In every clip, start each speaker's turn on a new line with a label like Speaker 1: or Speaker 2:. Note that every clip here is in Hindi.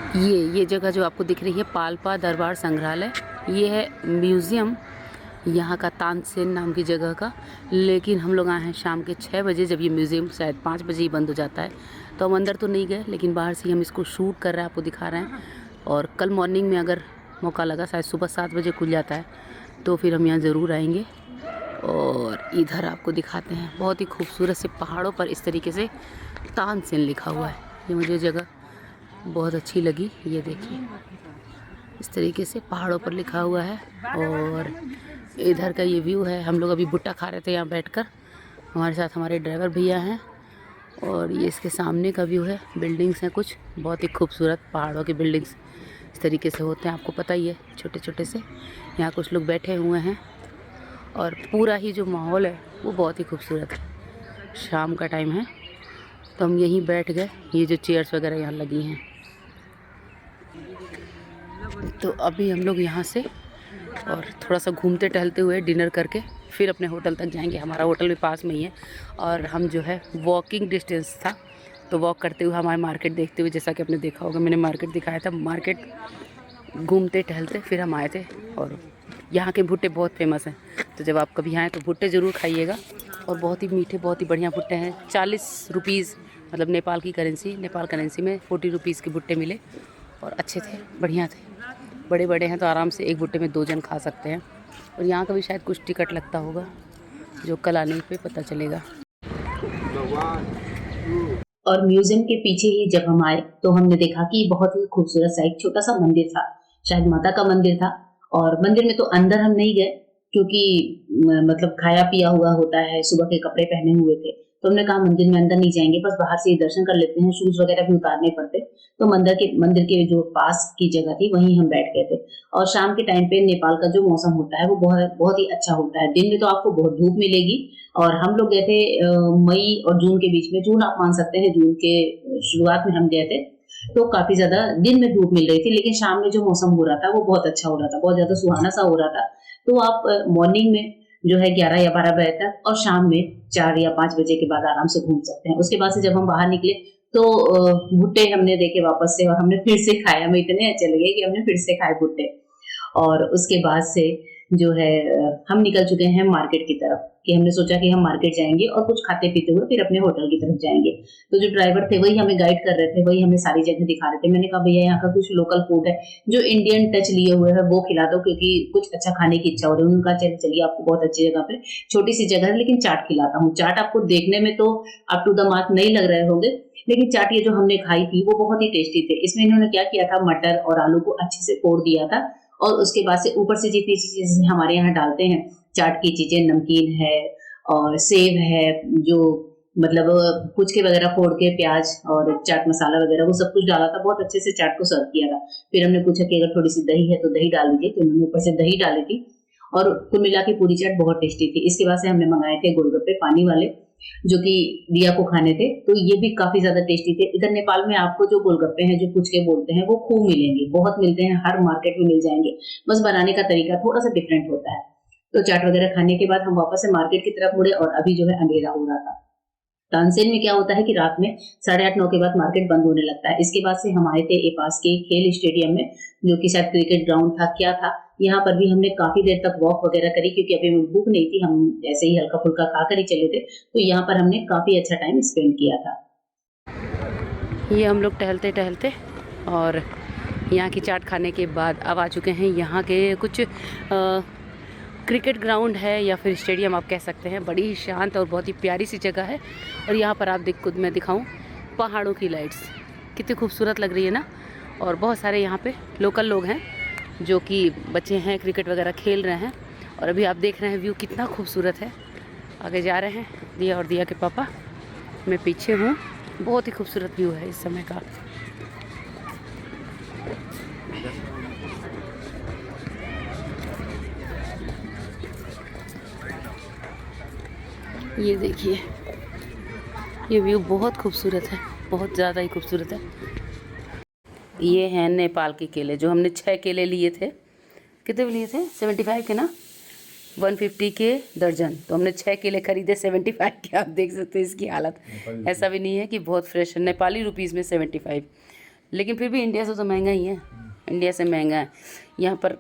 Speaker 1: ये जगह जो आपको दिख रही है पाल्पा दरबार संग्रहालय, ये है म्यूज़ियम यहाँ का, तानसेन नाम की जगह का। लेकिन हम लोग आए हैं शाम के 6 बजे, जब ये म्यूज़ियम शायद 5 बजे ही बंद हो जाता है। तो हम अंदर तो नहीं गए, लेकिन बाहर से ही हम इसको शूट कर रहे हैं, आपको दिखा रहे हैं। और कल मॉर्निंग में अगर मौका लगा, शायद सुबह 7 बजे खुल जाता है, तो फिर हम यहाँ ज़रूर आएंगे। और इधर आपको दिखाते हैं, बहुत ही खूबसूरत से पहाड़ों पर इस तरीके से तानसेन लिखा हुआ है। ये मुझे जगह बहुत अच्छी लगी। ये देखिए इस तरीके से पहाड़ों पर लिखा हुआ है। और इधर का ये व्यू है। हम लोग अभी भुट्टा खा रहे थे यहाँ बैठकर, हमारे साथ हमारे ड्राइवर भैया हैं। और ये इसके सामने का व्यू है, बिल्डिंग्स हैं कुछ बहुत ही खूबसूरत। पहाड़ों की बिल्डिंग्स इस तरीके से होते हैं, आपको पता ही है, छोटे छोटे से। यहाँ कुछ लोग बैठे हुए हैं और पूरा ही जो माहौल है वो बहुत ही खूबसूरत है। शाम का टाइम है तो हम यहीं बैठ गए। ये जो चेयर्स वगैरह यहाँ लगी हैं, तो अभी हम लोग यहाँ से और थोड़ा सा घूमते टहलते हुए डिनर करके फिर अपने होटल तक जाएंगे। हमारा होटल भी पास में ही है और हम जो है वॉकिंग डिस्टेंस था, तो वॉक करते हुए हमारे मार्केट देखते हुए, जैसा कि आपने देखा होगा मैंने मार्केट दिखाया था, मार्केट घूमते टहलते फिर हम आए थे। और यहाँ के भुट्टे बहुत फेमस हैं, तो जब आप कभी आएँ तो भुट्टे ज़रूर खाइएगा। और बहुत ही मीठे, बहुत ही बढ़िया भुट्टे हैं। 40 रुपीज़, मतलब नेपाल की करेंसी, नेपाल करेंसी में 40 रुपीज़ के भुट्टे मिले और अच्छे थे, बढ़िया थे। बड़े बड़े हैं तो आराम से एक भुट्टे में 2 जन खा सकते हैं। और यहाँ का भी शायद कुछ टिकट लगता होगा, जो कल आने पे पता चलेगा। और म्यूजियम के पीछे ही जब हम आए तो हमने देखा कि बहुत ही खूबसूरत सा एक छोटा सा मंदिर था, शायद माता का मंदिर था। और मंदिर में तो अंदर हम नहीं गए, क्योंकि मतलब खाया पिया हुआ होता है, सुबह के कपड़े पहने हुए थे, तो हमने कहा मंदिर में अंदर नहीं जाएंगे, बस बाहर से ही दर्शन कर लेते हैं, शूज वगैरह भी उतारने पड़ते। तो मंदिर के जो पास की जगह थी वहीं हम बैठ गए थे। और शाम के टाइम पे नेपाल का जो मौसम होता है वो बहुत बहुत ही अच्छा होता है। दिन में तो आपको बहुत धूप मिलेगी। और हम लोग गए थे मई और जून के बीच में, जून आप मान सकते हैं, जून के शुरुआत में हम गए थे। तो काफी ज्यादा दिन में धूप मिल रही थी, लेकिन शाम में जो मौसम हो रहा था वो बहुत अच्छा हो रहा था, बहुत ज्यादा सुहाना सा हो रहा था। तो आप मॉर्निंग में जो है 11 या 12 बजे तक और शाम में 4 या 5 बजे के बाद आराम से घूम सकते हैं। उसके बाद से जब हम बाहर निकले तो भुट्टे हमने देखे वापस से, और हमने फिर से खाए। हमें इतने अच्छे लगे कि हमने फिर से खाए भुट्टे। और उसके बाद से जो है हम निकल चुके हैं मार्केट की तरफ, कि हमने सोचा कि हम मार्केट जाएंगे और कुछ खाते पीते हुए फिर अपने होटल की तरफ जाएंगे। तो जो ड्राइवर थे वही हमें गाइड कर रहे थे, वही हमें सारी जगह दिखा रहे थे। मैंने कहा भैया यहाँ का कुछ लोकल फूड है जो इंडियन टच लिए हुए है वो खिला दो, क्योंकि कुछ अच्छा खाने की इच्छा हो रही है। उनका चलिए आपको बहुत अच्छी जगह पे, छोटी सी जगह है लेकिन चाट खिलाता हूँ। चाट आपको देखने में तो अप टू द मार्क नहीं लग रहे होंगे, लेकिन चाट ये जो हमने खाई थी वो बहुत ही टेस्टी थे। इसमें इन्होंने क्या किया था, मटर और आलू को अच्छे से फोड़ दिया था, और उसके बाद से ऊपर से जितनी चीजें हमारे यहाँ डालते हैं चाट की चीजें, नमकीन है और सेव है, जो मतलब पुचके वगैरह फोड़ के, प्याज और चाट मसाला वगैरह वो सब कुछ डाला था। बहुत अच्छे से चाट को सर्व किया था। फिर हमने पूछा कि अगर थोड़ी सी दही है तो दही डाल दीजिए, तो उन्होंने ऊपर से दही डाली थी। और कुल मिला के पूरी चाट बहुत टेस्टी थी। इसके बाद से हमने मंगाए थे गोलगप्पे पानी वाले, जो कि दिया को खाने थे, तो ये भी काफी ज्यादा टेस्टी थे। इधर नेपाल में आपको जो गोलगप्पे हैं, जो पुचके बोलते हैं, वो खूब मिलेंगे, बहुत मिलते हैं, हर मार्केट में मिल जाएंगे। बस बनाने का तरीका थोड़ा सा डिफरेंट होता है। तो चाट वगैरह खाने के बाद हम वापस से मार्केट की तरफ मुड़े, और अभी जो है अंधेरा हो रहा था। तानसेन में क्या होता है कि रात में 8:30-9 के बाद मार्केट बंद होने लगता है। इसके बाद से हम आए थे ए पास के खेल स्टेडियम में, जो कि शायद क्रिकेट ग्राउंड था, क्या था। यहाँ पर भी हमने काफी देर तक वॉक वगैरह करी, क्योंकि अभी हमें भूख नहीं थी, हम ऐसे ही हल्का फुल्का खा कर ही चले थे। तो यहाँ पर हमने काफी अच्छा टाइम स्पेंड किया था। ये हम लोग टहलते टहलते और यहाँ की चाट खाने के बाद अब आ चुके हैं यहाँ के कुछ क्रिकेट ग्राउंड है या फिर स्टेडियम आप कह सकते हैं। बड़ी ही शांत और बहुत ही प्यारी सी जगह है। और यहाँ पर आप खुद मैं दिखाऊं, पहाड़ों की लाइट्स कितनी खूबसूरत लग रही है ना। और बहुत सारे यहाँ पे लोकल लोग हैं, जो कि बच्चे हैं, क्रिकेट वगैरह खेल रहे हैं। और अभी आप देख रहे हैं व्यू कितना खूबसूरत है। आगे जा रहे हैं दिया और दिया के पापा, मैं पीछे हूँ। बहुत ही खूबसूरत व्यू है इस समय का। ये देखिए, ये व्यू बहुत खूबसूरत है, बहुत ज़्यादा ही खूबसूरत है। ये हैं नेपाल के केले, जो हमने 6 केले लिए थे। कितने लिए थे? 75 के ना, 150 के दर्जन। तो हमने 6 केले खरीदे 75 के। आप देख सकते हैं इसकी हालत। ऐसा भी नहीं है कि बहुत फ्रेश है, नेपाली रुपीज़ में 75।
Speaker 2: लेकिन फिर भी इंडिया से तो महंगा ही है, इंडिया से महंगा है यहाँ पर,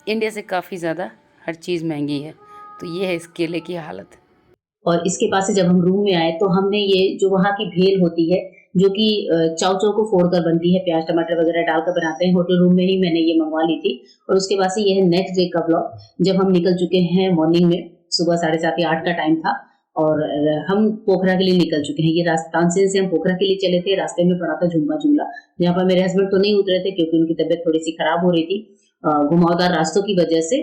Speaker 2: इंडिया से काफ़ी ज़्यादा हर चीज़ महंगी है। तो ये है इस केले की हालत।
Speaker 1: और इसके पास से जब हम रूम में आए तो हमने ये जो वहाँ की भेल होती है, जो कि चाउ-चाउ को फोड़कर बनती है, प्याज़ टमाटर वगैरह डालकर बनाते हैं, होटल रूम में ही मैंने ये मँगवा ली थी। और उसके बाद से ये है नेक्स्ट डे का व्लॉग, जब हम निकल चुके हैं मॉर्निंग में, सुबह 7:30 या 8 का टाइम था और हम पोखरा के लिए निकल चुके हैं। ये तानसेन से हम पोखरा के लिए चले थे, रास्ते में पड़ा था झुम्बा जुमला, जहाँ पर मेरे हस्बैंड तो नहीं उतरे थे क्योंकि उनकी तबीयत थोड़ी-सी खराब हो रही थी घुमावदार रास्तों की वजह से।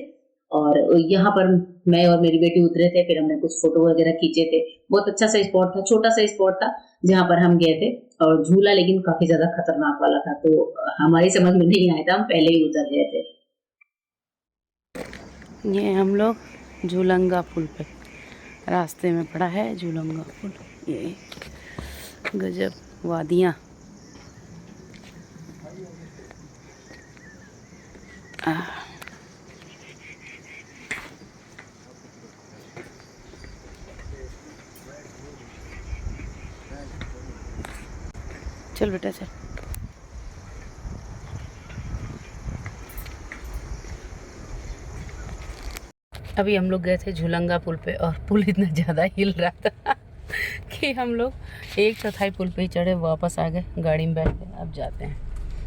Speaker 1: और यहाँ पर मैं और मेरी बेटी उतरे थे, फिर हमने कुछ फ़ोटो वगैरह खींचे थे। बहुत अच्छा सा स्पॉट था, छोटा सा स्पॉट था, जहाँ पर हम गए थे और झूला लेकिन काफ़ी ज़्यादा खतरनाक वाला था, तो हमारी समझ में नहीं आया था, हम पहले ही उतर गए थे।
Speaker 2: ये हम लोग झूलंगा पुल पे, रास्ते में पड़ा है झूलंगा पुल। ये गजब वादियाँ। चल बेटा चल। अभी हम लोग गए थे झूलंगा पुल पे और पुल इतना ज़्यादा हिल रहा था कि हम लोग 1/4 पुल पे ही चढ़े, वापस आ गए, गाड़ी में बैठ गए। अब जाते हैं।